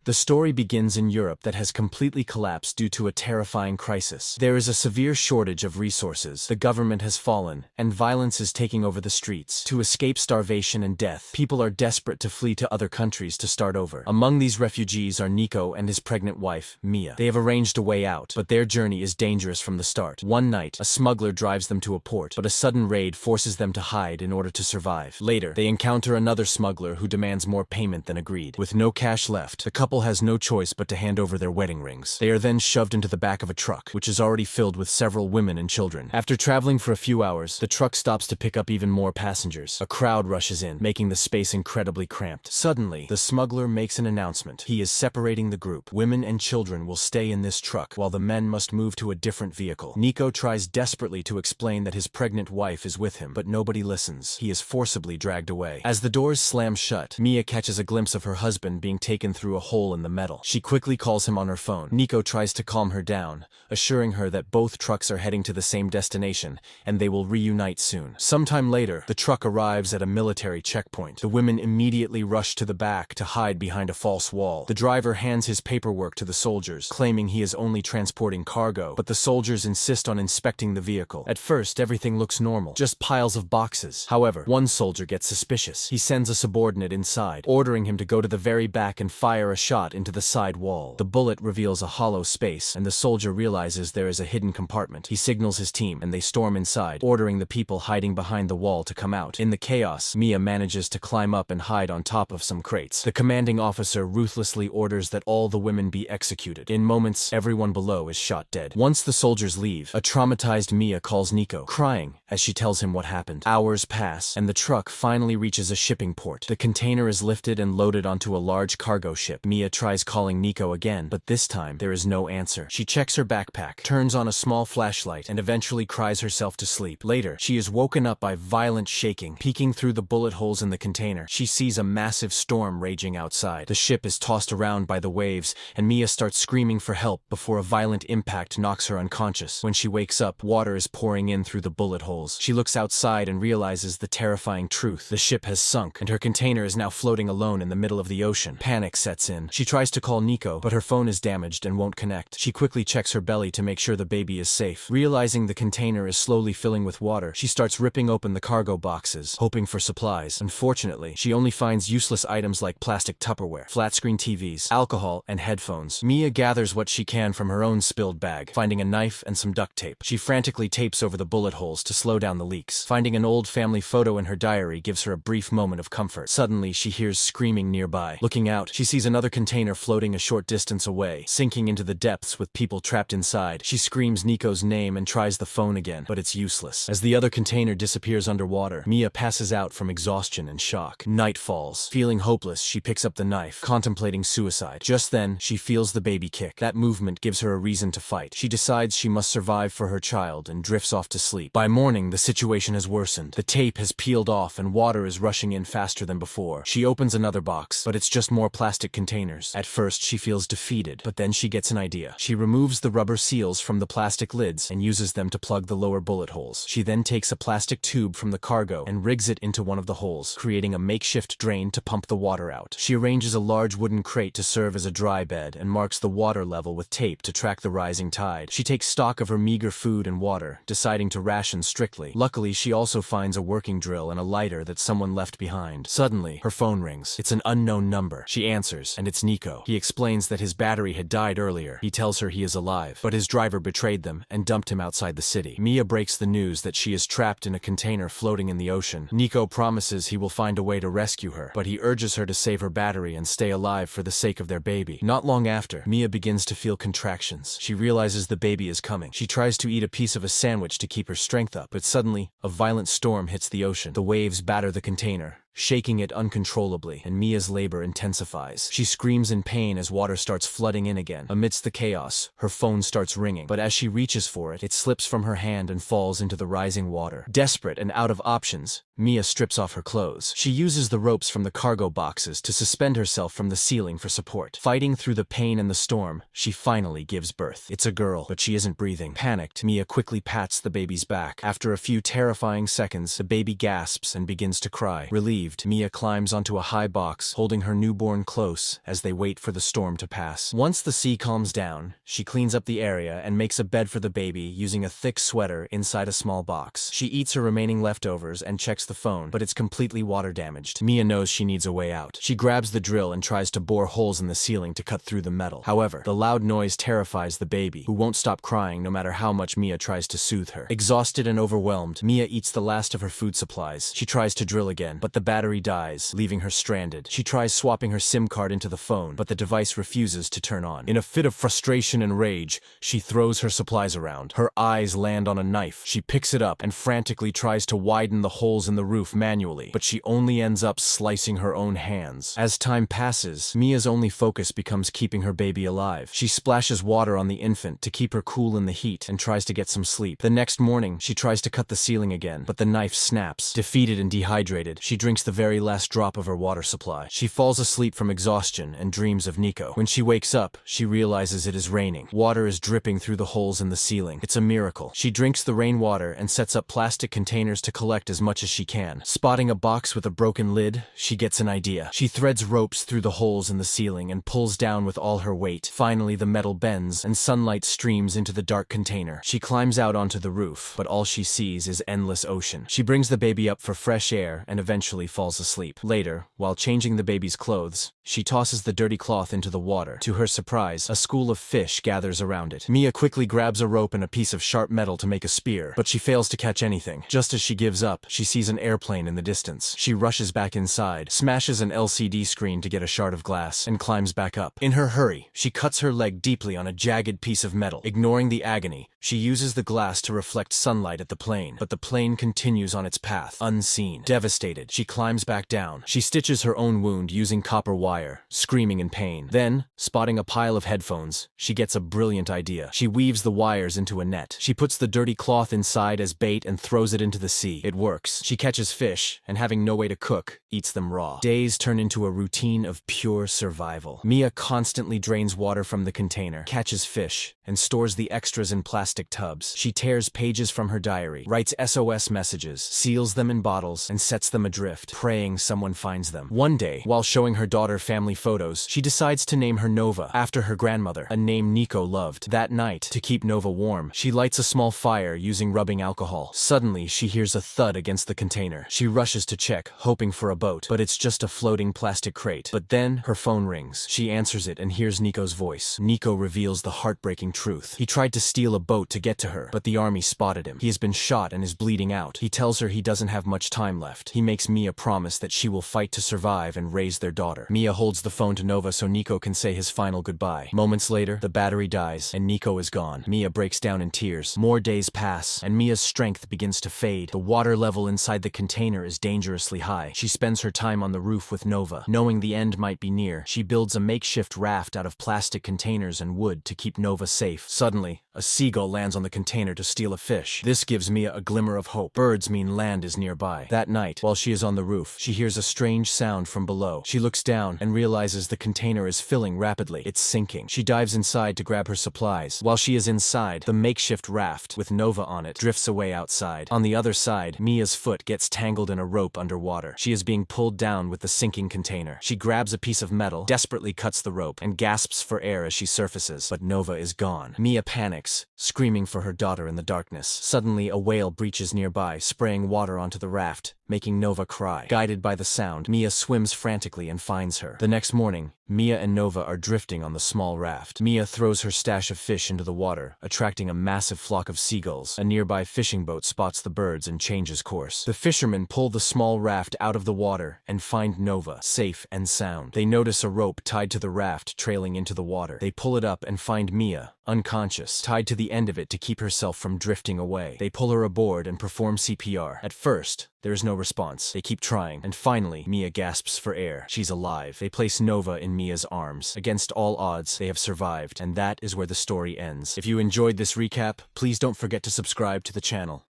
The story begins in Europe that has completely collapsed due to a terrifying crisis. There is a severe shortage of resources, the government has fallen, and violence is taking over the streets. To escape starvation and death, people are desperate to flee to other countries to start over. Among these refugees are Nico and his pregnant wife, Mia. They have arranged a way out, but their journey is dangerous from the start. One night, a smuggler drives them to a port, but a sudden raid forces them to hide in order to survive. Later, they encounter another smuggler who demands more payment than agreed. With no cash left, the couple has no choice but to hand over their wedding rings. They are then shoved into the back of a truck, which is already filled with several women and children. After traveling for a few hours, the truck stops to pick up even more passengers. A crowd rushes in, making the space incredibly cramped. Suddenly, the smuggler makes an announcement. He is separating the group. Women and children will stay in this truck, while the men must move to a different vehicle. Nico tries desperately to explain that his pregnant wife is with him, but nobody listens. He is forcibly dragged away. As the doors slam shut, Mia catches a glimpse of her husband being taken through a hole in the metal. She quickly calls him on her phone. Nico tries to calm her down, assuring her that both trucks are heading to the same destination, and they will reunite soon. Sometime later, the truck arrives at a military checkpoint. The women immediately rush to the back to hide behind a false wall. The driver hands his paperwork to the soldiers, claiming he is only transporting cargo, but the soldiers insist on inspecting the vehicle. At first, everything looks normal, just piles of boxes. However, one soldier gets suspicious. He sends a subordinate inside, ordering him to go to the very back and fire a shot into the side wall. The bullet reveals a hollow space, and the soldier realizes there is a hidden compartment. He signals his team, and they storm inside, ordering the people hiding behind the wall to come out. In the chaos, Mia manages to climb up and hide on top of some crates. The commanding officer ruthlessly orders that all the women be executed. In moments, everyone below is shot dead. Once the soldiers leave, a traumatized Mia calls Nico, crying as she tells him what happened. Hours pass, and the truck finally reaches a shipping port. The container is lifted and loaded onto a large cargo ship. Mia tries calling Nico again, but this time, there is no answer. She checks her backpack, turns on a small flashlight, and eventually cries herself to sleep. Later, she is woken up by violent shaking. Peeking through the bullet holes in the container, she sees a massive storm raging outside. The ship is tossed around by the waves, and Mia starts screaming for help before a violent impact knocks her unconscious. When she wakes up, water is pouring in through the bullet holes. She looks outside and realizes the terrifying truth. The ship has sunk, and her container is now floating alone in the middle of the ocean. Panic sets in. She tries to call Nico, but her phone is damaged and won't connect. She quickly checks her belly to make sure the baby is safe. Realizing the container is slowly filling with water, she starts ripping open the cargo boxes, hoping for supplies. Unfortunately, she only finds useless items like plastic Tupperware, flat-screen TVs, alcohol, and headphones. Mia gathers what she can from her own spilled bag, finding a knife and some duct tape. She frantically tapes over the bullet holes to slow down the leaks. Finding an old family photo in her diary gives her a brief moment of comfort. Suddenly, she hears screaming nearby. Looking out, she sees another container floating a short distance away, sinking into the depths with people trapped inside. She screams Nico's name and tries the phone again, but it's useless. As the other container disappears underwater, Mia passes out from exhaustion and shock. Night falls. Feeling hopeless, she picks up the knife, contemplating suicide. Just then, she feels the baby kick. That movement gives her a reason to fight. She decides she must survive for her child and drifts off to sleep. By morning, the situation has worsened. The tape has peeled off and water is rushing in faster than before. She opens another box, but it's just more plastic containers. At first, she feels defeated, but then she gets an idea. She removes the rubber seals from the plastic lids and uses them to plug the lower bullet holes. She then takes a plastic tube from the cargo and rigs it into one of the holes, creating a makeshift drain to pump the water out. She arranges a large wooden crate to serve as a dry bed and marks the water level with tape to track the rising tide. She takes stock of her meager food and water, deciding to ration strictly. Luckily, she also finds a working drill and a lighter that someone left behind. Suddenly, her phone rings. It's an unknown number. She answers, and it's Nico. He explains that his battery had died earlier. He tells her he is alive, but his driver betrayed them and dumped him outside the city. Mia breaks the news that she is trapped in a container floating in the ocean. Nico promises he will find a way to rescue her, but he urges her to save her battery and stay alive for the sake of their baby. Not long after, Mia begins to feel contractions. She realizes the baby is coming. She tries to eat a piece of a sandwich to keep her strength up, but suddenly, a violent storm hits the ocean. The waves batter the container, shaking it uncontrollably, and Mia's labor intensifies. She screams in pain as water starts flooding in again. Amidst the chaos, her phone starts ringing, but as she reaches for it, it slips from her hand and falls into the rising water. Desperate and out of options, Mia strips off her clothes. She uses the ropes from the cargo boxes to suspend herself from the ceiling for support. Fighting through the pain and the storm, she finally gives birth. It's a girl, but she isn't breathing. Panicked, Mia quickly pats the baby's back. After a few terrifying seconds, the baby gasps and begins to cry. Relieved, relieved, Mia climbs onto a high box, holding her newborn close as they wait for the storm to pass. Once the sea calms down, she cleans up the area and makes a bed for the baby using a thick sweater inside a small box. She eats her remaining leftovers and checks the phone, but it's completely water damaged. Mia knows she needs a way out. She grabs the drill and tries to bore holes in the ceiling to cut through the metal. However, the loud noise terrifies the baby, who won't stop crying no matter how much Mia tries to soothe her. Exhausted and overwhelmed, Mia eats the last of her food supplies. She tries to drill again, but the battery dies, leaving her stranded. She tries swapping her SIM card into the phone, but the device refuses to turn on. In a fit of frustration and rage, she throws her supplies around. Her eyes land on a knife. She picks it up and frantically tries to widen the holes in the roof manually, but she only ends up slicing her own hands. As time passes, Mia's only focus becomes keeping her baby alive. She splashes water on the infant to keep her cool in the heat and tries to get some sleep. The next morning, she tries to cut the ceiling again, but the knife snaps. Defeated and dehydrated, she drinks the very last drop of her water supply. She falls asleep from exhaustion and dreams of Nico. When she wakes up, she realizes it is raining. Water is dripping through the holes in the ceiling. It's a miracle. She drinks the rainwater and sets up plastic containers to collect as much as she can. Spotting a box with a broken lid, she gets an idea. She threads ropes through the holes in the ceiling and pulls down with all her weight. Finally, the metal bends and sunlight streams into the dark container. She climbs out onto the roof, but all she sees is endless ocean. She brings the baby up for fresh air and eventually falls asleep. Later, while changing the baby's clothes, she tosses the dirty cloth into the water. To her surprise, a school of fish gathers around it. Mia quickly grabs a rope and a piece of sharp metal to make a spear, but she fails to catch anything. Just as she gives up, she sees an airplane in the distance. She rushes back inside, smashes an LCD screen to get a shard of glass, and climbs back up. In her hurry, she cuts her leg deeply on a jagged piece of metal. Ignoring the agony, she uses the glass to reflect sunlight at the plane, but the plane continues on its path, unseen. Devastated, she climbs back down. She stitches her own wound using copper wire, screaming in pain. Then, spotting a pile of headphones, she gets a brilliant idea. She weaves the wires into a net. She puts the dirty cloth inside as bait and throws it into the sea. It works. She catches fish, and having no way to cook, eats them raw. Days turn into a routine of pure survival. Mia constantly drains water from the container, catches fish, and stores the extras in plastic tubs. She tears pages from her diary, writes SOS messages, seals them in bottles, and sets them adrift, praying someone finds them. One day, while showing her daughter family photos, she decides to name her Nova, after her grandmother, a name Nico loved. That night, to keep Nova warm, she lights a small fire using rubbing alcohol. Suddenly, she hears a thud against the container. She rushes to check, hoping for a boat, but it's just a floating plastic crate. But then, her phone rings. She answers it and hears Nico's voice. Nico reveals the heartbreaking truth. He tried to steal a boat to get to her, but the army spotted him. He has been shot and is bleeding out. He tells her he doesn't have much time left. He makes Mia promise that she will fight to survive and raise their daughter. Mia holds the phone to Nova so Nico can say his final goodbye. Moments later, the battery dies, and Nico is gone. Mia breaks down in tears. More days pass, and Mia's strength begins to fade. The water level inside the container is dangerously high. She spends her time on the roof with Nova. Knowing the end might be near, she builds a makeshift raft out of plastic containers and wood to keep Nova safe. Suddenly, a seagull lands on the container to steal a fish. This gives Mia a glimmer of hope. Birds mean land is nearby. That night, while she is on the roof, she hears a strange sound from below. She looks down and realizes the container is filling rapidly. It's sinking. She dives inside to grab her supplies. While she is inside, the makeshift raft, with Nova on it, drifts away outside. On the other side, Mia's foot gets tangled in a rope underwater. She is being pulled down with the sinking container. She grabs a piece of metal, desperately cuts the rope, and gasps for air as she surfaces. But Nova is gone. Mia panics, screaming for her daughter in the darkness. Suddenly, a whale breaches nearby, spraying water onto the raft, making Nova cry. Guided by the sound, Mia swims frantically and finds her. The next morning, Mia and Nova are drifting on the small raft. Mia throws her stash of fish into the water, attracting a massive flock of seagulls. A nearby fishing boat spots the birds and changes course. The fishermen pull the small raft out of the water and find Nova, safe and sound. They notice a rope tied to the raft trailing into the water. They pull it up and find Mia, unconscious, tied to the end of it to keep herself from drifting away. They pull her aboard and perform CPR. At first, there is no response. They keep trying, and finally, Mia gasps for air. She's alive. They place Nova in Mia's arms. Against all odds, they have survived, and that is where the story ends. If you enjoyed this recap, please don't forget to subscribe to the channel.